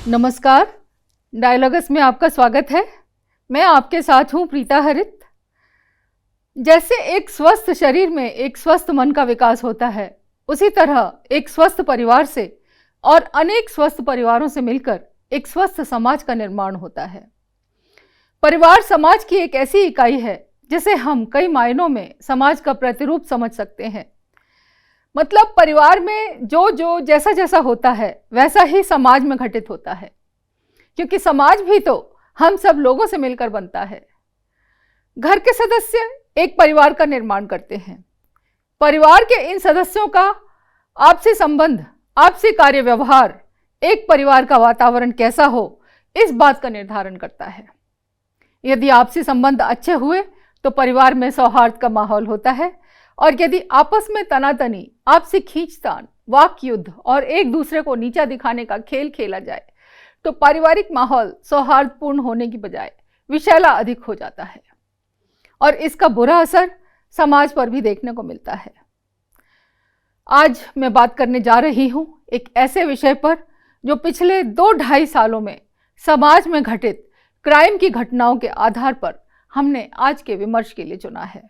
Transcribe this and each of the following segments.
नमस्कार, डायलॉगस में आपका स्वागत है। मैं आपके साथ हूँ प्रीता हरित। जैसे एक स्वस्थ शरीर में एक स्वस्थ मन का विकास होता है, उसी तरह एक स्वस्थ परिवार से और अनेक स्वस्थ परिवारों से मिलकर एक स्वस्थ समाज का निर्माण होता है। परिवार समाज की एक ऐसी इकाई है जिसे हम कई मायनों में समाज का प्रतिरूप समझ सकते हैं। मतलब परिवार में जो जैसा जैसा होता है वैसा ही समाज में घटित होता है, क्योंकि समाज भी तो हम सब लोगों से मिलकर बनता है। घर के सदस्य एक परिवार का निर्माण करते हैं। परिवार के इन सदस्यों का आपसी संबंध, आपसी कार्य व्यवहार एक परिवार का वातावरण कैसा हो, इस बात का निर्धारण करता है। यदि आपसी संबंध अच्छे हुए तो परिवार में सौहार्द का माहौल होता है, और यदि आपस में तनातनी, आपसी खींचतान, वाक युद्ध और एक दूसरे को नीचा दिखाने का खेल खेला जाए तो पारिवारिक माहौल सौहार्दपूर्ण होने की बजाय विषैला अधिक हो जाता है, और इसका बुरा असर समाज पर भी देखने को मिलता है। आज मैं बात करने जा रही हूं एक ऐसे विषय पर जो पिछले 2-2.5 सालों में समाज में घटित क्राइम की घटनाओं के आधार पर हमने आज के विमर्श के लिए चुना है।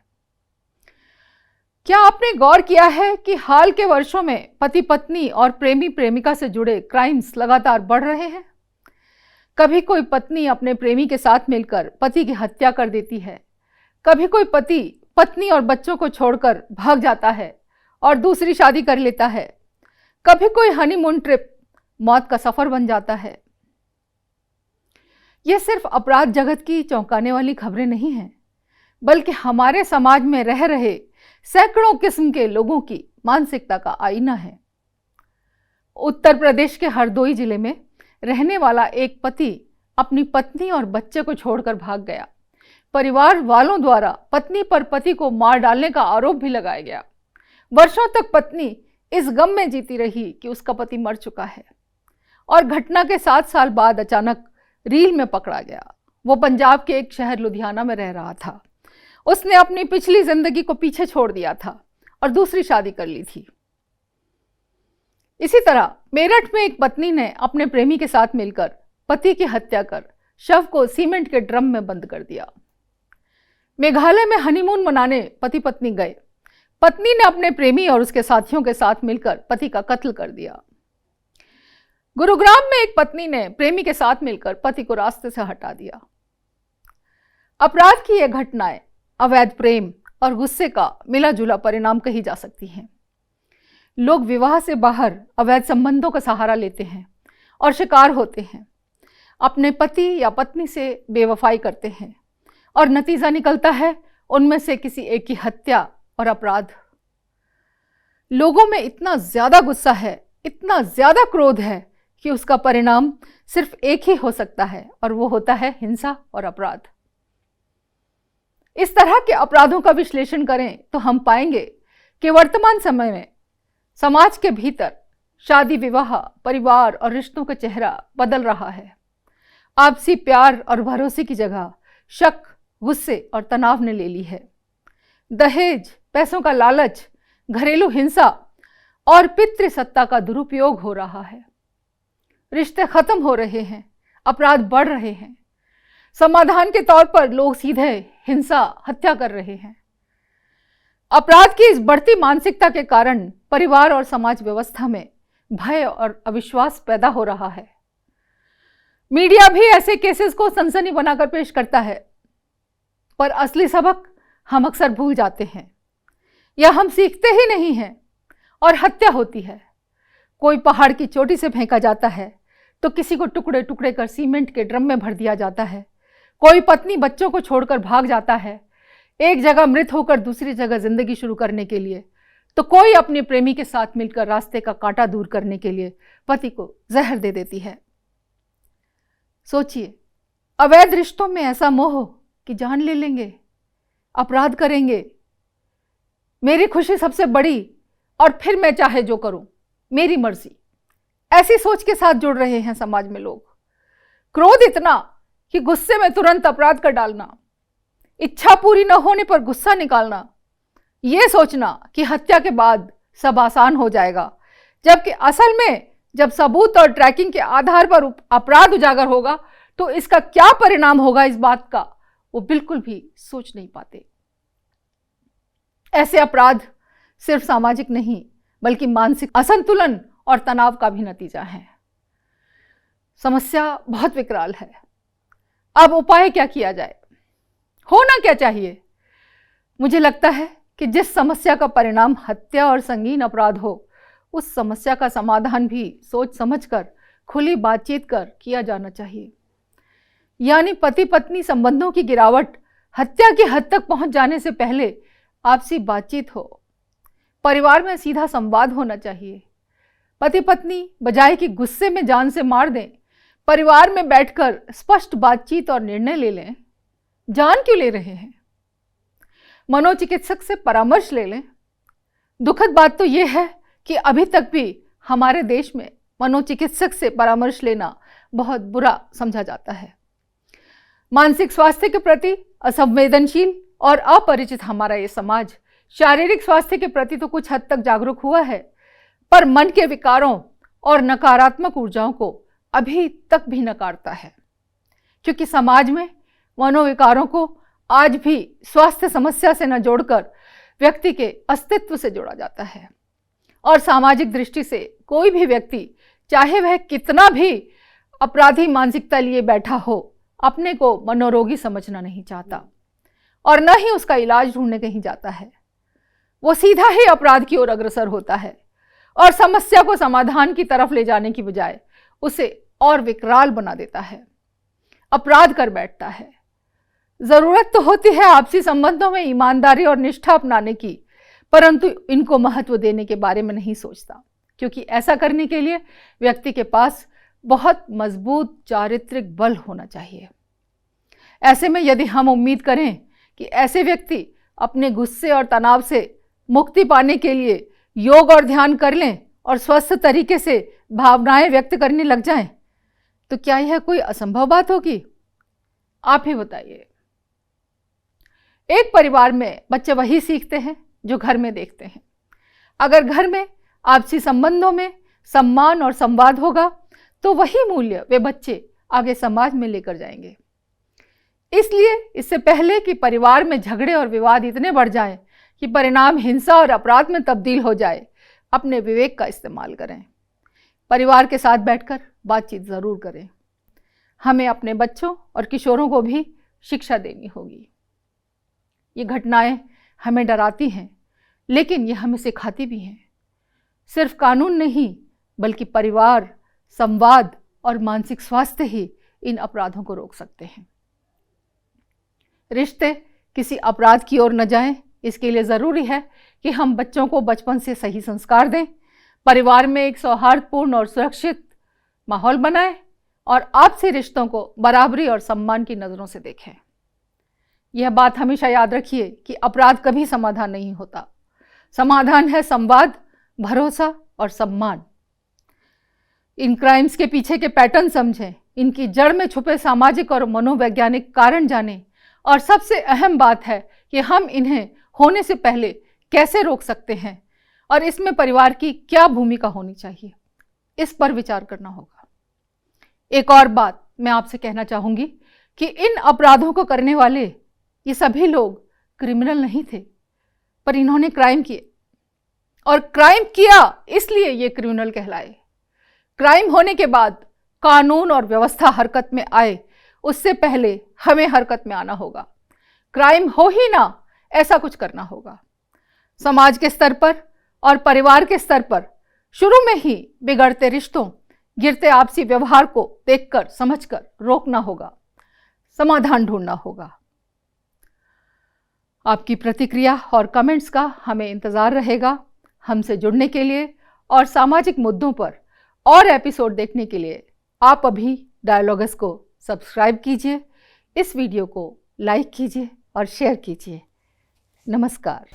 क्या आपने गौर किया है कि हाल के वर्षों में पति पत्नी और प्रेमी प्रेमिका से जुड़े क्राइम्स लगातार बढ़ रहे हैं? कभी कोई पत्नी अपने प्रेमी के साथ मिलकर पति की हत्या कर देती है, कभी कोई पति पत्नी और बच्चों को छोड़कर भाग जाता है और दूसरी शादी कर लेता है, कभी कोई हनीमून ट्रिप मौत का सफर बन जाता है। यह सिर्फ अपराध जगत की चौंकाने वाली खबरें नहीं हैं, बल्कि हमारे समाज में रह रहे सैकड़ों किस्म के लोगों की मानसिकता का आईना है। उत्तर प्रदेश के हरदोई जिले में रहने वाला एक पति अपनी पत्नी और बच्चे को छोड़कर भाग गया। परिवार वालों द्वारा पत्नी पर पति को मार डालने का आरोप भी लगाया गया। वर्षों तक पत्नी इस गम में जीती रही कि उसका पति मर चुका है, और घटना के 7 साल बाद अचानक रील में पकड़ा गया। वो पंजाब के एक शहर लुधियाना में रह रहा था। उसने अपनी पिछली जिंदगी को पीछे छोड़ दिया था और दूसरी शादी कर ली थी। इसी तरह मेरठ में एक पत्नी ने अपने प्रेमी के साथ मिलकर पति की हत्या कर शव को सीमेंट के ड्रम में बंद कर दिया। मेघालय में हनीमून मनाने पति पत्नी गए। पत्नी ने अपने प्रेमी और उसके साथियों के साथ मिलकर पति का कत्ल कर दिया। गुरुग्राम में एक पत्नी ने प्रेमी के साथ मिलकर पति को रास्ते से हटा दिया। अपराध की यह घटनाएं अवैध प्रेम और गुस्से का मिला जुला परिणाम कही जा सकती हैं। लोग विवाह से बाहर अवैध संबंधों का सहारा लेते हैं और शिकार होते हैं। अपने पति या पत्नी से बेवफाई करते हैं और नतीजा निकलता है उनमें से किसी एक की हत्या और अपराध। लोगों में इतना ज्यादा गुस्सा है, इतना ज्यादा क्रोध है कि उसका परिणाम सिर्फ एक ही हो सकता है, और वो होता है हिंसा और अपराध। इस तरह के अपराधों का विश्लेषण करें तो हम पाएंगे कि वर्तमान समय में समाज के भीतर शादी विवाह, परिवार और रिश्तों का चेहरा बदल रहा है। आपसी प्यार और भरोसे की जगह शक, गुस्से और तनाव ने ले ली है। दहेज, पैसों का लालच, घरेलू हिंसा और पितृसत्ता का दुरुपयोग हो रहा है। रिश्ते खत्म हो रहे हैं, अपराध बढ़ रहे हैं। समाधान के तौर पर लोग सीधे हिंसा, हत्या कर रहे हैं। अपराध की इस बढ़ती मानसिकता के कारण परिवार और समाज व्यवस्था में भय और अविश्वास पैदा हो रहा है। मीडिया भी ऐसे केसेस को सनसनी बनाकर पेश करता है, पर असली सबक हम अक्सर भूल जाते हैं या हम सीखते ही नहीं हैं, और हत्या होती है। कोई पहाड़ की चोटी से फेंका जाता है तो किसी को टुकड़े टुकड़े कर सीमेंट के ड्रम में भर दिया जाता है। कोई पत्नी बच्चों को छोड़कर भाग जाता है, एक जगह मृत होकर दूसरी जगह जिंदगी शुरू करने के लिए, तो कोई अपने प्रेमी के साथ मिलकर रास्ते का कांटा दूर करने के लिए पति को जहर दे देती है। सोचिए, अवैध रिश्तों में ऐसा मोह कि जान ले लेंगे, अपराध करेंगे, मेरी खुशी सबसे बड़ी और फिर मैं चाहे जो करूं, मेरी मर्जी, ऐसी सोच के साथ जुड़ रहे हैं समाज में लोग। क्रोध इतना कि गुस्से में तुरंत अपराध कर डालना, इच्छा पूरी न होने पर गुस्सा निकालना, यह सोचना कि हत्या के बाद सब आसान हो जाएगा, जबकि असल में जब सबूत और ट्रैकिंग के आधार पर अपराध उजागर होगा तो इसका क्या परिणाम होगा, इस बात का वो बिल्कुल भी सोच नहीं पाते। ऐसे अपराध सिर्फ सामाजिक नहीं बल्कि मानसिक असंतुलन और तनाव का भी नतीजा है। समस्या बहुत विकराल है। अब उपाय क्या किया जाए, होना क्या चाहिए? मुझे लगता है कि जिस समस्या का परिणाम हत्या और संगीन अपराध हो, उस समस्या का समाधान भी सोच समझकर खुली बातचीत कर किया जाना चाहिए। यानी पति पत्नी संबंधों की गिरावट हत्या की हद तक पहुंच जाने से पहले आपसी बातचीत हो, परिवार में सीधा संवाद होना चाहिए। पति पत्नी बजाय कि गुस्से में जान से मार दें, परिवार में बैठकर स्पष्ट बातचीत और निर्णय ले लें। जान क्यों ले रहे हैं? मनोचिकित्सक से परामर्श ले लें। दुखद बात तो यह है कि अभी तक भी हमारे देश में मनोचिकित्सक से परामर्श लेना बहुत बुरा समझा जाता है। मानसिक स्वास्थ्य के प्रति असंवेदनशील और अपरिचित हमारा ये समाज शारीरिक स्वास्थ्य के प्रति तो कुछ हद तक जागरूक हुआ है, पर मन के विकारों और नकारात्मक ऊर्जाओं को अभी तक भी नकारता है, क्योंकि समाज में मनोविकारों को आज भी स्वास्थ्य समस्या से न जोड़कर व्यक्ति के अस्तित्व से जोड़ा जाता है। और सामाजिक दृष्टि से कोई भी व्यक्ति, चाहे वह कितना भी अपराधी मानसिकता लिए बैठा हो, अपने को मनोरोगी समझना नहीं चाहता और न ही उसका इलाज ढूंढने कहीं जाता है। वो सीधा ही अपराध की ओर अग्रसर होता है और समस्या को समाधान की तरफ ले जाने की बजाय उसे और विकराल बना देता है, अपराध कर बैठता है। जरूरत तो होती है आपसी संबंधों में ईमानदारी और निष्ठा अपनाने की, परंतु इनको महत्व देने के बारे में नहीं सोचता, क्योंकि ऐसा करने के लिए व्यक्ति के पास बहुत मजबूत चारित्रिक बल होना चाहिए। ऐसे में यदि हम उम्मीद करें कि ऐसे व्यक्ति अपने गुस्से और तनाव से मुक्ति पाने के लिए योग और ध्यान कर लें और स्वस्थ तरीके से भावनाएं व्यक्त करने लग जाएं, तो क्या यह कोई असंभव बात होगी? आप ही बताइए। एक परिवार में बच्चे वही सीखते हैं जो घर में देखते हैं। अगर घर में आपसी संबंधों में सम्मान और संवाद होगा तो वही मूल्य वे बच्चे आगे समाज में लेकर जाएंगे। इसलिए इससे पहले कि परिवार में झगड़े और विवाद इतने बढ़ जाएं कि परिणाम हिंसा और अपराध में तब्दील हो जाए, अपने विवेक का इस्तेमाल करें। परिवार के साथ बैठकर बातचीत जरूर करें। हमें अपने बच्चों और किशोरों को भी शिक्षा देनी होगी। ये घटनाएं हमें डराती हैं, लेकिन ये हमें सिखाती भी हैं। सिर्फ कानून नहीं बल्कि परिवार, संवाद और मानसिक स्वास्थ्य ही इन अपराधों को रोक सकते हैं। रिश्ते किसी अपराध की ओर न जाएं, इसके लिए ज़रूरी है कि हम बच्चों को बचपन से सही संस्कार दें, परिवार में एक सौहार्दपूर्ण और सुरक्षित माहौल बनाएं और आपसी रिश्तों को बराबरी और सम्मान की नज़रों से देखें। यह बात हमेशा याद रखिए कि अपराध कभी समाधान नहीं होता। समाधान है संवाद, भरोसा और सम्मान। इन क्राइम्स के पीछे के पैटर्न समझें, इनकी जड़ में छुपे सामाजिक और मनोवैज्ञानिक कारण जानें और सबसे अहम बात है कि हम इन्हें होने से पहले कैसे रोक सकते हैं और इसमें परिवार की क्या भूमिका होनी चाहिए, इस पर विचार करना होगा। एक और बात मैं आपसे कहना चाहूँगी कि इन अपराधों को करने वाले ये सभी लोग क्रिमिनल नहीं थे, पर इन्होंने क्राइम किए और क्राइम किया इसलिए ये क्रिमिनल कहलाए। क्राइम होने के बाद कानून और व्यवस्था हरकत में आए, उससे पहले हमें हरकत में आना होगा। क्राइम हो ही ना, ऐसा कुछ करना होगा। समाज के स्तर पर और परिवार के स्तर पर शुरू में ही बिगड़ते रिश्तों, गिरते आपसी व्यवहार को देखकर समझकर रोकना होगा, समाधान ढूंढना होगा। आपकी प्रतिक्रिया और कमेंट्स का हमें इंतज़ार रहेगा। हमसे जुड़ने के लिए और सामाजिक मुद्दों पर और एपिसोड देखने के लिए आप अभी डायलॉगस को सब्सक्राइब कीजिए, इस वीडियो को लाइक कीजिए और शेयर कीजिए। नमस्कार।